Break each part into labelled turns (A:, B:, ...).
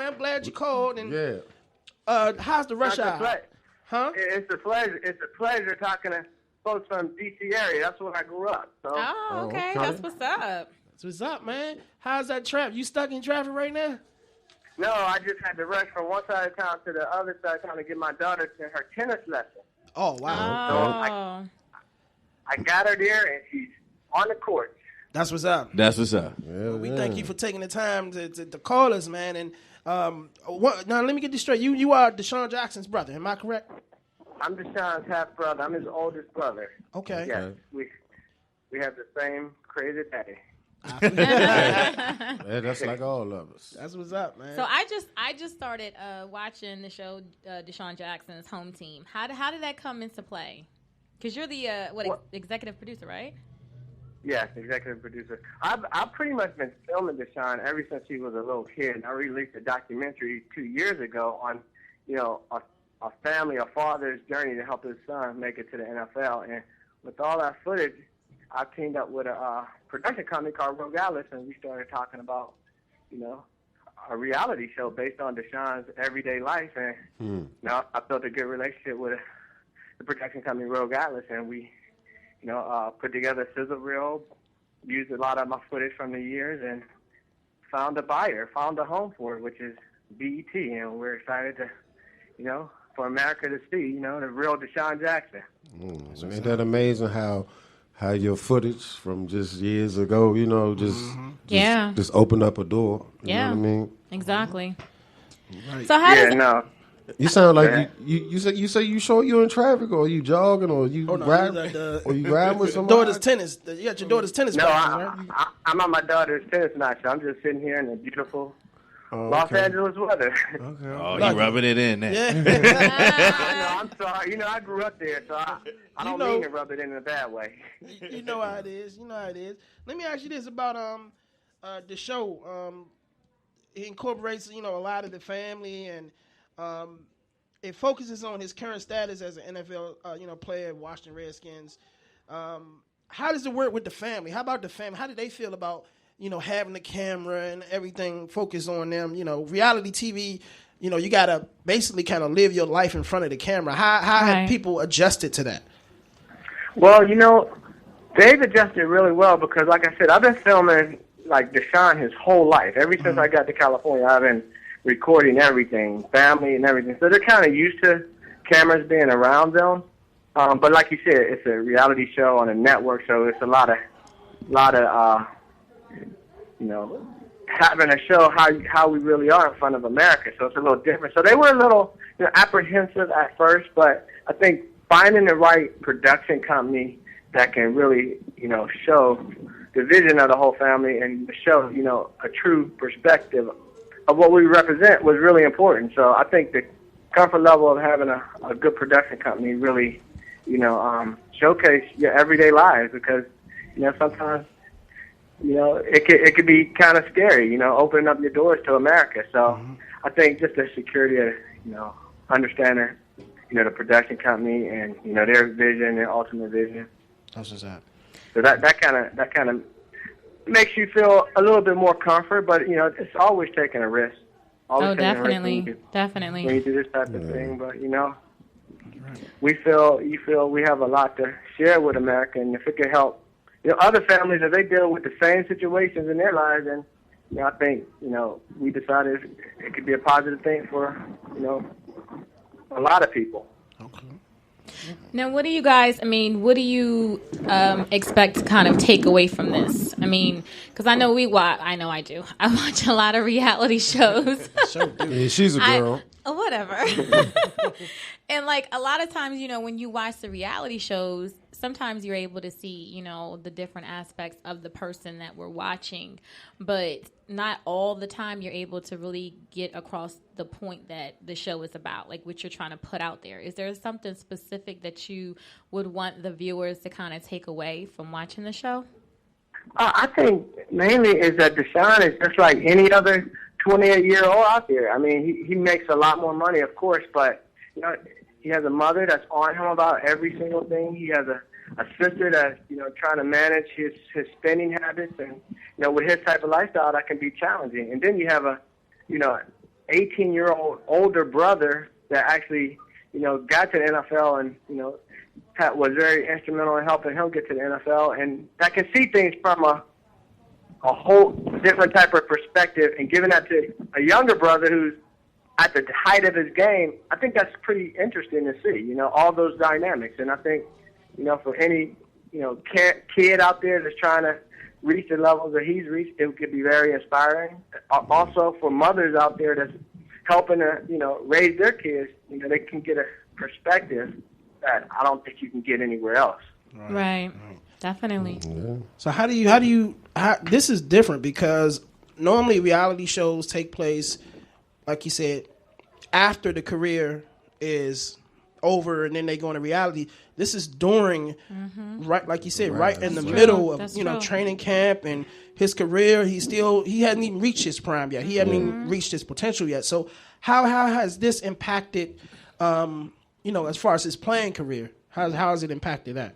A: man. I'm glad you called. And how's the rush
B: That's
A: hour? Huh?
B: It's a pleasure. It's a pleasure talking to folks from D.C. area. That's where I grew up. So.
C: Oh, okay. That's what's up.
A: That's what's up, man. How's that traffic? You stuck in traffic right now?
B: No, I just had to rush from one side of town to the other side of town to get my daughter to her tennis lesson.
A: Oh, wow.
B: So I got her there, and she's on the court.
A: That's what's up.
D: That's what's up.
A: Well, we thank you for taking the time to call us, man. And now let me get this straight. You are Desean Jackson's brother. Am I correct?
B: I'm Desean's half brother. I'm his oldest brother.
A: Okay.
B: Yes, we have the same crazy daddy.
E: That's like all of us.
A: That's what's up, man.
C: So I just started watching the show Desean Jackson's Home Team. How did that come into play? Because you're the executive producer, right?
B: Yes, executive producer. I've pretty much been filming Desean ever since he was a little kid. I released a documentary 2 years ago on, a family, a father's journey to help his son make it to the NFL. And with all that footage, I teamed up with a production company called Rogue Atlas, and we started talking about, a reality show based on Desean's everyday life. And I built a good relationship with the production company Rogue Atlas, and we, put together a sizzle reel, used a lot of my footage from the years, and found a buyer, found a home for it, which is BET, and we're excited to, for America to see, the real Desean Jackson.
E: Ain't that amazing how your footage from just years ago, just opened up a door. You know what I mean?
C: Exactly.
A: Right.
C: So how
E: you sound like you say you sure you in traffic, or you jogging, or you riding, or you riding with somebody?
A: Daughter's tennis. You got your daughter's tennis.
B: No,
A: practice, right?
B: I'm on my daughter's tennis match. So I'm just sitting here in the beautiful Los Angeles weather.
E: Okay.
D: Oh, you rubbing it in there.
A: Yeah.
B: I know, I'm sorry. I grew up there, so I don't mean to rub it in a bad way.
A: You know how it is. Let me ask you this about the show. It incorporates, a lot of the family, and it focuses on his current status as an NFL, player, Washington Redskins. How does it work with the family? How about the family? How do they feel about, having the camera and everything focused on them? Reality TV, you got to basically kind of live your life in front of the camera. How have people adjusted to that?
B: Well, they've adjusted really well because, like I said, I've been filming, like, Desean his whole life. Ever since I got to California, I've been recording everything, family and everything. So they're kind of used to cameras being around them. But like you said, it's a reality show on a network, so it's a lot of having to show how we really are in front of America. So it's a little different. So they were a little apprehensive at first, but I think finding the right production company that can really, show the vision of the whole family and show, a true perspective of what we represent was really important. So I think the comfort level of having a good production company really, showcase your everyday lives because, sometimes, it could be kind of scary, opening up your doors to America. So I think just the security of, understanding, the production company and, their vision, their ultimate vision.
A: That's what's up.
B: So that kind of makes you feel a little bit more comfort, but it's always taking a risk. Always
C: definitely.
B: When you do this type of thing, but we feel we have a lot to share with America, and if it can help, other families if they deal with the same situations in their lives, and I think we decided it could be a positive thing for a lot of people.
A: Okay.
C: Now, what do you guys, what do you expect to kind of take away from this? Because I know I know I do. I watch a lot of reality shows.
E: Yeah, she's a girl.
C: Whatever. And, a lot of times, when you watch the reality shows, sometimes you're able to see, the different aspects of the person that we're watching. But not all the time you're able to really get across the point that the show is about, like what you're trying to put out there. Is there something specific that you would want the viewers to kind of take away from watching the show?
B: I think mainly is that Desean is just like any other 28-year-old out there. He makes a lot more money, of course, but he has a mother that's on him about every single thing. He has a sister that's trying to manage his spending habits, and with his type of lifestyle, that can be challenging. And then you have a 18-year-old older brother that actually, got to the NFL and, was very instrumental in helping him get to the NFL, and that can see things from a whole different type of perspective, and giving that to a younger brother who's at the height of his game. I think that's pretty interesting to see, all those dynamics. And I think, for any, kid out there that's trying to reach the levels that he's reached, it could be very inspiring. Also for mothers out there that's helping to, raise their kids, they can get a perspective that I don't think you can get anywhere else.
C: Right. Definitely.
E: Yeah.
A: So how this is different because normally reality shows take place, like you said, after the career is over and then they go into reality. This is during, right, like you said, right in the middle of training camp and his career. He hadn't even reached his prime yet. He hadn't even reached his potential yet. So how has this impacted, as far as his playing career? How has it impacted that?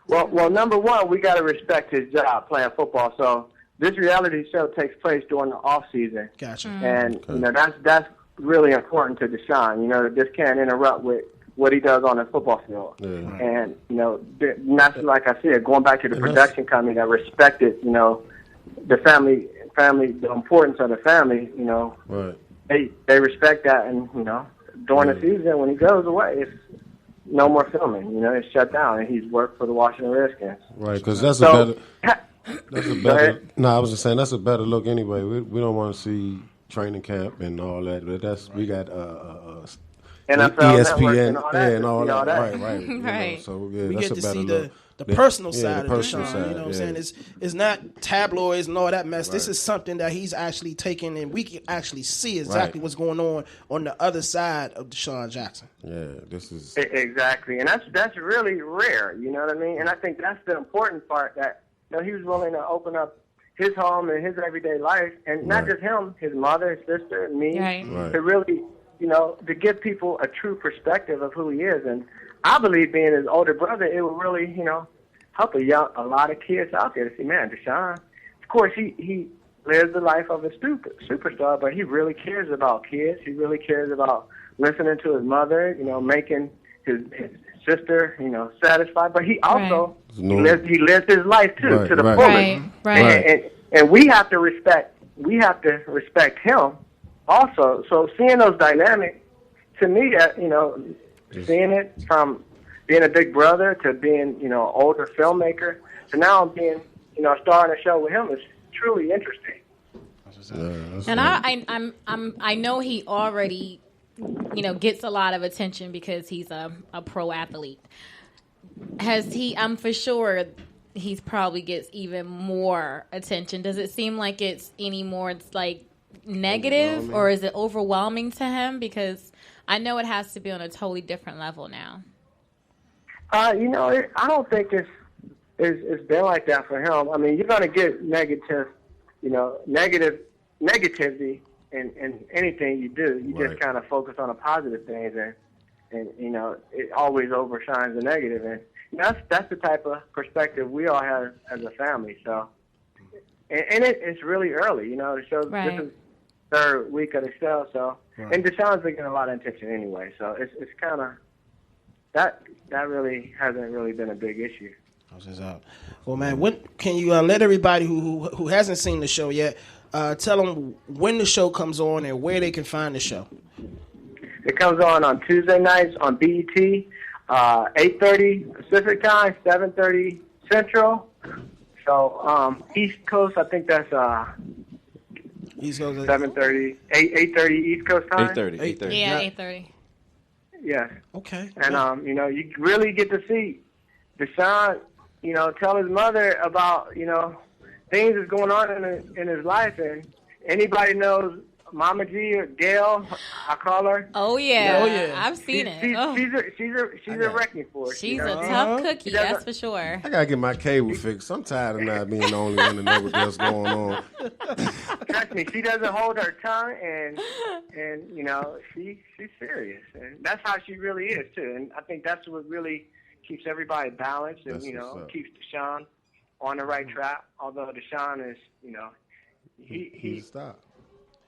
B: Well, number one, we got to respect his job playing football. So this reality show takes place during the off season.
A: Gotcha.
B: And that's really important to Desean. That this can't interrupt with what he does on the football field. Yeah. And that's like I said, going back to the production company that respected the family, the importance of the family.
E: Right.
B: They respect that, and during the season when he goes away, it's no more filming. It's shut down, and he's worked for the Washington Redskins.
E: Right, because that's a better. No, I was just saying that's a better look anyway. We don't want to see training camp and all that. But we got
B: NFL
E: ESPN
B: and all that.
E: Right.
C: Right.
E: So
A: we
E: that's
A: get to
E: a better
A: see
E: look.
A: the personal side
E: the
A: of
E: personal
A: Desean.
E: side,
A: You know what I'm saying? It's not tabloids and all that mess. Right. This is something that he's actually taking, and we can actually see exactly what's going on the other side of Desean Jackson.
E: Yeah, this is
B: exactly, and that's really rare. You know what I mean? And I think that's the important part, that he was willing to open up his home and his everyday life, and not just him, his mother, his sister, and me, to really, to give people a true perspective of who he is. And I believe, being his older brother, it will really, help a lot of kids out there to see, man, Desean, of course, he lives the life of a superstar, but he really cares about kids. He really cares about listening to his mother, making his sister, satisfied. But he also he lives his life too, to the fullest.
C: Right.
B: And we have to respect him also. So seeing those dynamics, to me, seeing it from being a big brother to being, older filmmaker to now being, starring a show with him is truly interesting.
C: And I know he already, gets a lot of attention because he's a pro athlete. I'm for sure he's probably gets even more attention. Does it seem like it's like negative, or is it overwhelming to him? Because I know it has to be on a totally different level now.
B: I don't think it's been like that for him. I mean, you're going to get negativity in anything you do. You just kind of focus on the positive things, and it always overshines the negative. And that's the type of perspective we all have as a family. So, and it's really early. The show, this is third week of the show, so and Desean's been getting a lot of attention anyway. So it's kind of that really hasn't really been a big issue.
A: Well, man, what can you let everybody who hasn't seen the show yet tell them when the show comes on and where they can find the show?
B: It comes on Tuesday nights on BET, 8:30 Pacific time, 7:30 Central. So East Coast, I think that's
A: East Coast
B: 7:30, 8:30 East Coast time.
E: 8:30.
C: Yeah, 8:30.
B: Yes.
A: Okay.
B: And you really get to see Desean, tell his mother about things that's going on in his life, and anybody knows Mama G or Gail, I call her.
C: Oh yeah, I've seen it.
B: She's a wrecking force.
C: She's a tough cookie, that's for sure.
E: I gotta get my cable fixed. I'm tired of not being the only one to know what's going on.
B: Trust me, she doesn't hold her tongue, and she's serious, and that's how she really is too. And I think that's what really keeps everybody balanced, and keeps Desean on the right track. Although Desean is, he
E: stop.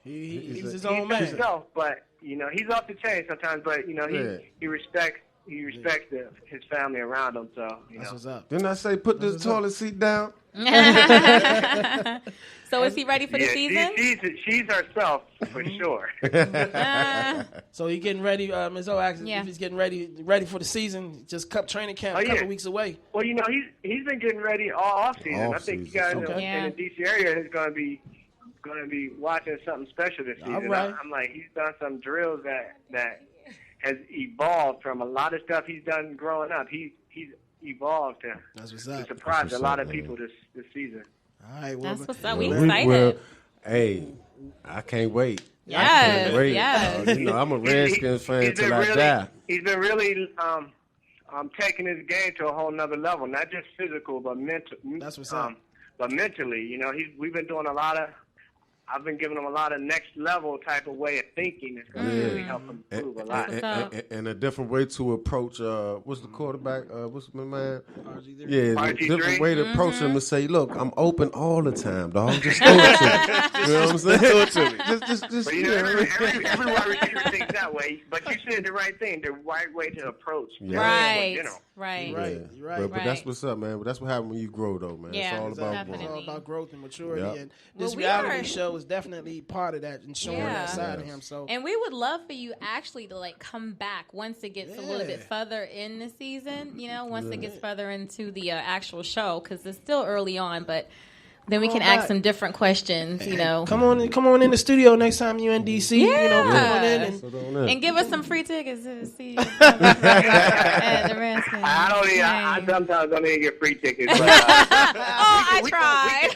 A: He's his
B: He's
A: own man.
B: himself, but he's off the chain sometimes. But he respects his family around him. So
A: that's what's up.
E: Didn't I say put this toilet seat down?
C: So is he ready for the season?
B: She's herself for sure.
A: So he getting ready. Ms. O asked if he's getting ready for the season. Just Cup training camp a couple weeks away.
B: Well, he's been getting ready all off season. I think you guys in the DC area is going to be watching something special this season.
A: Right.
B: I'm like, he's done some drills that has evolved from a lot of stuff he's done growing up. He's evolved to surprise a lot of people this season.
A: All right,
C: that's what's up. We excited.
E: Hey, I can't wait.
C: Yes, yes.
E: I'm a Redskins fan till I die.
B: He's been really taking his game to a whole nother level, not just physical, but mental.
A: That's what's up.
B: But mentally, we've been doing I've been giving him a lot of next level type of way of thinking. It's going to really help him improve a lot.
E: And a different way to approach, what's the quarterback? What's my man?
B: RG3.
E: Yeah, a different way to approach him and say, look, I'm open all the time, dog. Just throw it to me. You know what I'm saying? Throw it to me. Just
B: but every wide receiver thinks that way, but you said the right thing, the right way to approach.
C: Right.
A: Right.
E: But that's what's up, man. But that's what happens when you grow, though, man.
C: Yeah,
E: it's all about
A: growth and maturity.
E: Yep.
A: And this reality show is definitely part of that and showing that side of him. So,
C: and we would love for you actually to come back once it gets a little bit further in the season. Once it gets further into the actual show, because it's still early on, but. Then we can ask some different questions,
A: Come on in the studio next time you're in DC. Come on in
C: and give us some free tickets to see you at the Redskins.
B: I sometimes don't even get free tickets. But,
C: I tried.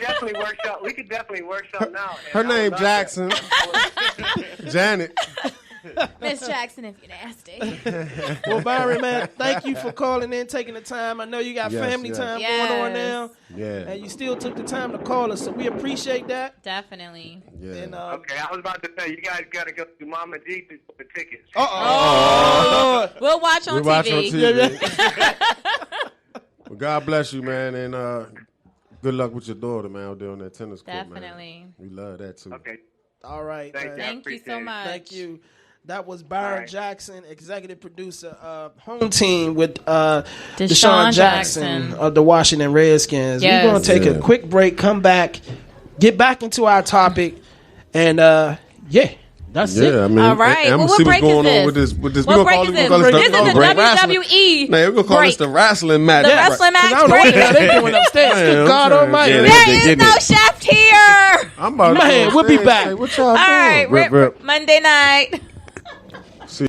B: We could definitely work something out.
E: Her name Jackson. Janet.
C: Miss Jackson, if you're nasty.
A: Well, Byron, man, thank you for calling in, taking the time. I know you got family time going on now.
E: Yeah.
A: And you still took the time to call us, so we appreciate that.
C: Definitely.
E: Yeah.
A: And,
B: okay, I was about to say, you guys got to go to Mama G for the tickets.
A: Oh, Lord.
C: We'll watch on TV.
E: Well, God bless you, man, and good luck with your daughter, man, out there on that tennis court,
C: Definitely.
E: Man. We love that, too.
B: Okay.
A: All right.
C: Thank you so much.
A: Thank you. That was Byron Jackson, executive producer of Home Team with Desean Jackson of the Washington Redskins.
C: Yes.
A: We're going to take a quick break, come back, get back into our topic, and that's it.
E: I mean,
C: all right.
E: I'm
C: what
E: see
C: break
E: what's going
C: is
E: on with this.
C: What break is this? This is the WWE.
E: Man, we're going to call this the wrestling match.
C: The wrestling match
A: I don't know what the hell they doing upstairs. Good God Almighty.
C: There is no chef here.
E: I'm about
A: we'll be back.
E: What y'all
C: all
E: doing?
C: right. Monday night.
E: See.